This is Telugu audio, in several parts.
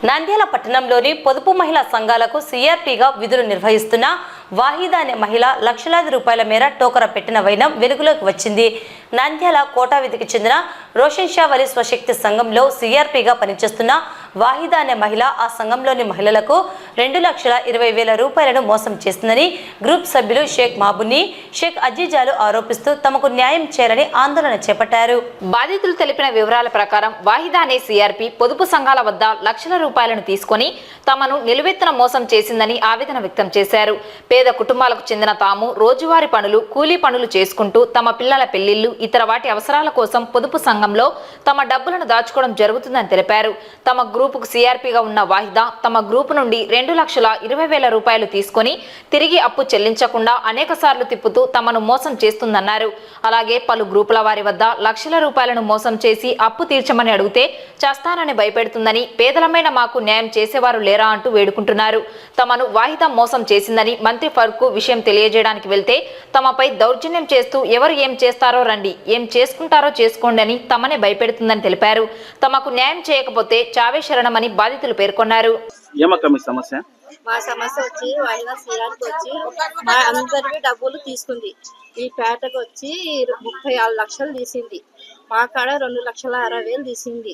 నంద్యాల పట్టణంలోని పొదుపు మహిళా సంఘాలకు సిఆర్పిగా విధులు నిర్వహిస్తున్న వాహిదా అనే మహిళ లక్షలాది రూపాయల మేర టోకరా పెట్టిన వైనం వెలుగులోకి వచ్చింది. నంద్యాల కోటావిధికి చెందిన రోషన్ షా వలి స్వశక్తి సంఘంలో సిఆర్పిగా పనిచేస్తున్న వాహిదా అనే మహిళ ఆ సంఘంలోని మహిళలకు 2,20,000 రూపాయలను మోసం చేస్తుందని గ్రూప్ సభ్యులు షేక్ మాబుని, షేక్ అజీజాలు ఆరోపిస్తూ తమకు న్యాయం చేయాలని ఆందోళన చేపట్టారు. బాధితులు తెలిపిన వివరాల ప్రకారం వాహిదా అనే సిఆర్పి పొదుపు సంఘాల వద్ద లక్షల రూపాయలను తీసుకొని తమను నిలువెత్తున మోసం చేసిందని ఆవేదన వ్యక్తం చేశారు. పేద కుటుంబాలకు చెందిన తాము రోజువారీ పనులు, కూలీ పనులు చేసుకుంటూ తమ పిల్లల పెళ్లిళ్లు, ఇతర వాటి అవసరాల కోసం పొదుపు సంఘంలో తమ డబ్బులను దాచుకోవడం జరుగుతుందని తెలిపారు. తమ గ్రూపుకు సిఆర్పిగా ఉన్న వాహిదా తమ గ్రూపు నుండి 2,20,000 రూపాయలు తీసుకొని తిరిగి అప్పు చెల్లించకుండా అనేక సార్లు తిప్పుతూ తమను మోసం చేస్తుందన్నారు. అలాగే పలు గ్రూపుల వారి వద్ద లక్షల రూపాయలను మోసం చేసి అప్పు తీర్చమని అడిగితే చేస్తానని భయపెడుతుందని, పేదలమైన మాకు న్యాయం చేసేవారు లేరా అంటూ వేడుకుంటున్నారు. తమను వాహిదా మోసం చేసిందని మంత్రి ఫరూక్ విషయం తెలియజేయడానికి వెళ్తే తమపై దౌర్జన్యం చేస్తూ ఎవరు ఏం చేస్తారో రండి, ఏం చేసుకుంటారో చేసుకోండి అని తమనే భయపెడుతుందని తెలిపారు. తమకు న్యాయం చేయకపోతే చావే శరణమని బాధితులు పేర్కొన్నారు. మా సమస్య వచ్చి వాయిదా సీఆర్కి వచ్చి మా అందరివి డబ్బులు తీసుకుంది. ఈ పేటకు వచ్చి 36 లక్షలు తీసింది. మా కాడ 2,60,000 తీసింది.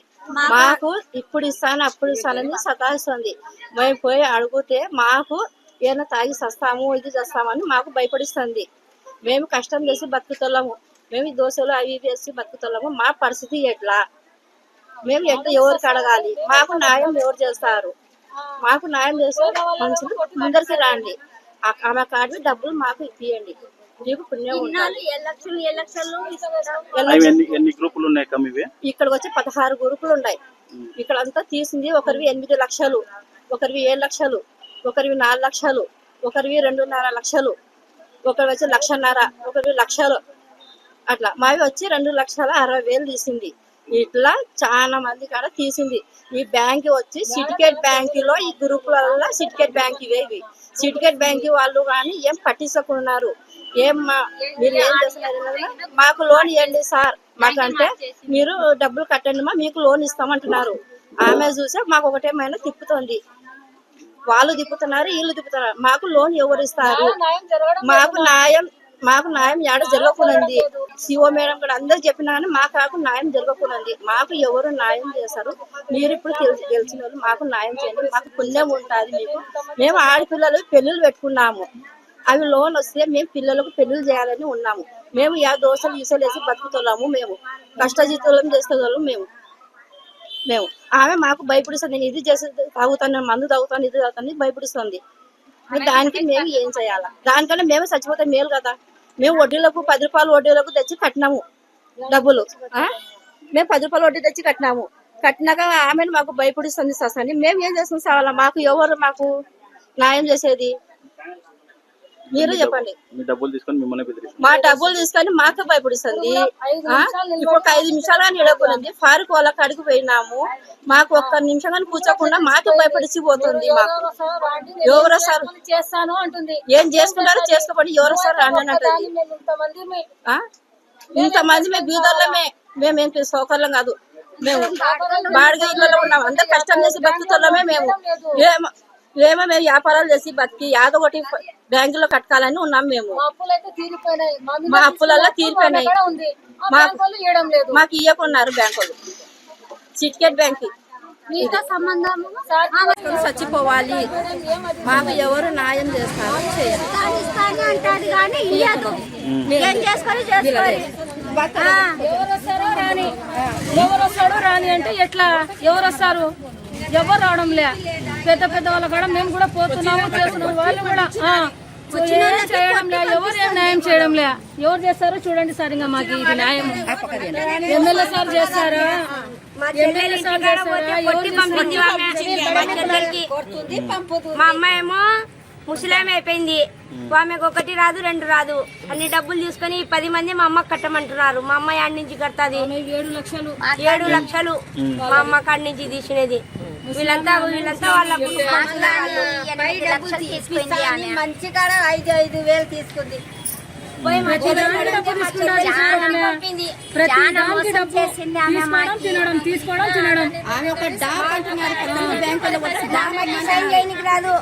మాకు ఇప్పుడు ఇస్తాను అప్పుడు ఇస్తానని సతాయిస్తుంది. మేము పోయి అడిగితే మాకు ఏమైనా తాగి సస్తాము, ఇది చేస్తామని మాకు భయపడిస్తుంది. మేము కష్టం చేసి బతుకుతున్నాము. మేము ఈ దోశలు అవి వేసి బతుకుతున్నాము. మా పరిస్థితి ఎట్లా? మేము ఎట్లా ఎవరికి అడగాలి? మాకు న్యాయం ఎవరు చేస్తారు? మాకు న్యాయం చేస్తే మనుషులు ముందరికి రండి. ఆమె కాడి డబ్బులు మాకు ఇప్పియండి. మీకు పుణ్యం ఉండాలి. ఇక్కడికి వచ్చి 16 గ్రూపులు ఉన్నాయి. ఇక్కడ అంతా తీసింది. ఒకరివి 8 లక్షలు, ఒకరివి 7 లక్షలు, ఒకరివి 4 లక్షలు, ఒకరివి 2.5 లక్షలు, ఒకరి వచ్చి 1,50,000, ఒకరివి లక్షలు. అట్లా మావి వచ్చి 2,60,000 తీసింది. ఇట్లా చాలా మంది కాడ తీసింది. ఈ బ్యాంక్ వచ్చి సిటికేట్ బ్యాంకులో ఈ గ్రూపులలో సిటికేట్ బ్యాంక్ ఇవేవి సిటికేట్ బ్యాంక్ వాళ్ళు కానీ ఏం పట్టించుకున్నారు. మీరు ఏం చేస్తున్నారు? మాకు లోన్ ఇవ్వండి సార్, మాకంటే మీరు డబ్బులు కట్టండి మీకు లోన్ ఇస్తామంటున్నారు. ఆమె చూసే మాకు ఒకటేమైనా తిప్పుతుంది. వాళ్ళు తిప్పుతున్నారు, వీళ్ళు తిప్పుతున్నారు. మాకు లోన్ ఎవరు ఇస్తారు? మాకు న్యాయం ఏడ జరగకున్నది. సిఓ మేడం కూడా అందరు చెప్పినా కానీ మాకు న్యాయం జరగకున్నది. మాకు ఎవరు న్యాయం చేస్తారు? మీరు ఇప్పుడు తెలిసిన వాళ్ళు మాకు న్యాయం చేయండి. మాకు పుణ్యం ఉంటుంది మీకు. మేము ఆడపిల్లలు పెళ్ళిళ్ళు పెట్టుకున్నాము. అవి లోన్ వస్తే మేము పిల్లలకు పెళ్ళిళ్ళు చేయాలని ఉన్నాము. మేము దోశలు ఈసలు వేసి బతుకుతున్నాము. మేము కష్టజీతులం చేస్తున్నాము. మేము ఆమె మాకు భయపడిస్తుంది. నేను ఇది చేసి తాగుతాను, మందు తాగుతాను, ఇది తాగుతాను భయపడిస్తుంది. దానికి మేము ఏం చేయాలా? దానికన్నా మేము చచ్చిపోతే మేలు కదా. మేము వడ్డీలకు 10 రూపాయలు వడ్డీలకు తెచ్చి కట్టినాము డబ్బులు. మేము 10 రూపాయలు వడ్డీ తెచ్చి కట్టినాక ఆమెను మాకు భయపడిస్తుంది ససాని. మేము ఏం చేస్తాం సావాలా? మాకు ఎవరు మాకు న్యాయం చేసేది? మీరు చెప్పండి. మా డబ్బులు తీసుకొని మాకు భయపడిస్తుంది. ఇప్పుడు 5 నిమిషాలు అని ఇడకున్నది. ఫారూక్ వాళ్ళ కాడికి పోయినాము. మాకు 1 నిమిషం కానీ కూర్చోకుండా మాకు భయపడిసి పోతుంది. మాకు ఎవరో సార్ చేస్తాను అంటుంది. ఏం చేసుకుంటారో చేసుకోండి, ఎవరో సార్ రాండి అంటుంది. ఇంతమంది మేము బీదోళ్ళమే. మేమేం సౌకర్యం కాదు. మేము బాడిగ ఇళ్ళలో ఉన్నాము. అంత కష్టం చేసి బతుకుతున్నామే. మేము మేము వ్యాపారాలు చేసి బతికి యాదో ఒకటి బ్యాంకులో కట్టాలని ఉన్నాం. మేము మా అప్పులలో తీరిపోయినాయి. మాకు ఇవ్వకున్నారు బ్యాంకులు. సిటికేట్ బ్యాంక్ చచ్చిపోవాలి. మాకు ఎవరు న్యాయం చేస్తారు? ఎవరు రాని అంటే ఎట్లా? ఎవరు వస్తారు? ఎవరు రావడం లే. పెద్ద వాళ్ళ కూడా మేము కూడా పోతున్నాము, చేస్తున్నాము. వాళ్ళు కూడా చేయడం లే. ఎవరు ఏం న్యాయం చేయడం లే. ఎవరు చేస్తారో చూడండి సార్. ఇంకా మాకు ఇది న్యాయం ఎమ్మెల్యే సార్ చేస్తారా? ఎమ్మెల్యే సార్ చేస్తారా? మా అమ్మ ఏమో ముసలామె అయిపోయింది. ఆమెకు 1 రాదు 2 రాదు. అన్ని డబ్బులు తీసుకొని 10 మంది మా అమ్మకి కట్టమంటున్నారు. మా అమ్మ యాడ్ నుంచి కడతాది 7 లక్షలు. మా అమ్మ కాడి నుంచి తీసినది. వీళ్ళంతా వాళ్ళ మంచి కాడ 5,000 తీసుకుంది. ప్రతి దానికి డబ్బు తీసుకుంటారు ఆమె. ప్రతి దానికి డబ్బు తీసుకోవడం తినడం, తీసుకోవడం తినడం. ఆమె ఒక డాక్ అంటున్నారు పెద్దమ్మ బ్యాంకులో వచ్చి డాక్ సైన్ చేయనికి రాదు.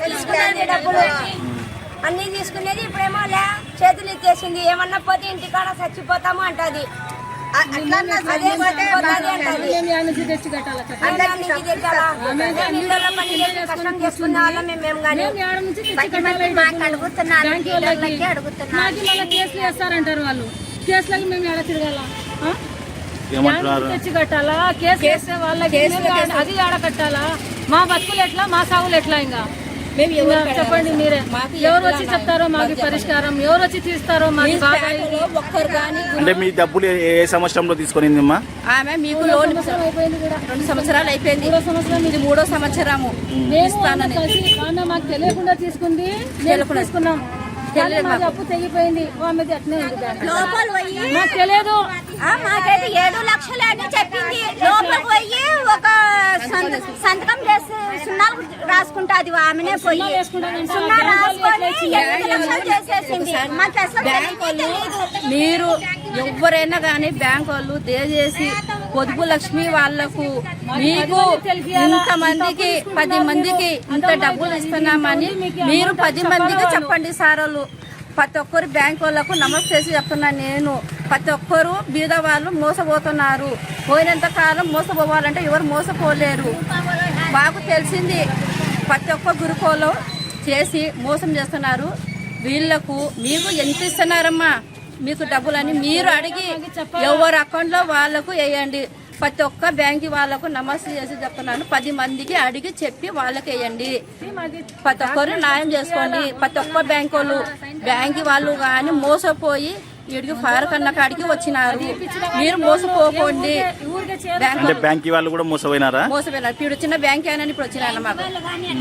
తీసుకునేది డబ్బులు అన్ని తీసుకునేది. ఇప్పుడేమో లే చేతులు ఎత్తేసింది. ఏమన్నా పోతే ఇంటికాడ చచ్చిపోతాము అంటది. అదే చచ్చిపోతాది అంటది. మేము యాడ్ నుంచి తెచ్చి కట్టాలి కదా. అందరికి తెచ్చాలా? ఇళ్ళలో పని చేసి కష్టం చేసుకున్న వాళ్ళం మేము కానీ మేము యాడ్ నుంచి తెచ్చి కట్టాలి. బ్యాంక్ వాళ్ళకి మాకు మళ్ళీ కేసులు వేస్తారంటారు వాళ్ళు. కేసులకి మేము ఎడ తిరగాల? తెచ్చి కట్టాలా? కేసు వేస్తే వాళ్ళకి అది ఆడ కట్టాలా? మా బతుకులు ఎట్లా, మా సాగులు ఎట్లా? ఇంకా చెప్పండి మీరే. ఎవరు వచ్చి చెప్తారో మాకు పరిష్కారం, ఎవరు వచ్చి తీస్తారో మాకు బాగా. ఒక్కరు కానీ అంటే మీ డబ్బులు ఏ సంవత్సరంలో తీసుకునిందమ్మా? ఆమె మీకు లోన్ అయిపోయింది కూడా. 2 సంవత్సరాలు అయిపోయింది. 3వ సంవత్సరం ఇది 3వ సంవత్సరము. ఆమె మాకు తెలియకుండా తీసుకుంది, తీసుకున్నాం. మాకు అప్పు తెగిపోయింది. ఆమెది అట్నే ఉంది. మాకు తెలియదు. మాకైతే 7 లక్షలు అని చెప్పింది. లోపలికి పోయి ఒక సంతకం చేసి సున్నాలు రాసుకుంటాది. ఆమెనే పోయి సున్నా రాసుకొని 8 లక్షలు చేసేసింది. మాకు అసలు తెలియదు. మీరు ఎవరైనా కానీ బ్యాంక్ వాళ్ళు దయచేసి పొదుపు లక్ష్మి వాళ్లకు మీకు ఇంతమందికి 10 మందికి ఇంత డబ్బులు ఇస్తున్నామని మీరు 10 మందికి చెప్పండి సార్. వాళ్ళు ప్రతి ఒక్కరు బ్యాంక్ వాళ్ళకు నమస్తే చెప్తున్నాను నేను. ప్రతి ఒక్కరు బీద వాళ్ళు మోసపోతున్నారు. పోయినంత కాలం మోసపోవాలంటే ఎవరు మోసపోలేరు. బాగా తెలిసింది. ప్రతి ఒక్క గురుకోలో చేసి మోసం చేస్తున్నారు. వీళ్లకు మీకు ఎంత ఇస్తున్నారమ్మా మీకు డబ్బులని మీరు అడిగి ఎవరు అకౌంట్లో వాళ్ళకు వేయండి. ప్రతి ఒక్క బ్యాంకు వాళ్ళకు నమస్తే చేసి చెప్తున్నాను. 10 మందికి అడిగి చెప్పి వాళ్ళకి వేయండి. ప్రతి ఒక్కరు న్యాయం చేసుకోండి. ప్రతి ఒక్క బ్యాంకు వాళ్ళు కానీ మోసపోయి వీడికి ఫైర్ కన్నా కాడికి వచ్చినారు. మీరు మోసపోకండి. బ్యాంక్ వాళ్ళు కూడా మోసపోయినారు. ఇప్పుడు చిన్న బ్యాంక్ అయినా ఇప్పుడు వచ్చినారు. మాకు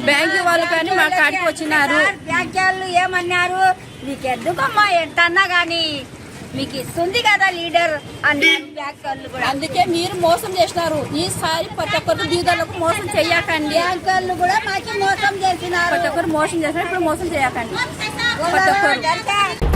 బ్యాంకు వాళ్ళు కానీ మా కాడికి వచ్చినారు. బ్యాంక్ వాళ్ళు ఏమన్నారు, మీకు ఎందుకమ్మా ఎంతన్నా గానీ మీకు ఇస్తుంది కదా లీడర్ అని బ్యాంక్ వాళ్ళు కూడా. అందుకే మీరు మోసం చేసినారు. ఈసారి ప్రతి ఒక్కరు బీదలకు మోసం చెయ్యకండి. బ్యాంక్ వాళ్ళు కూడా మాకు మోసం చేసినారు. ప్రతి ఒక్కరు మోసం చేసినారు. ఇప్పుడు మోసం చేయకండి. ప్రతి ఒక్కరు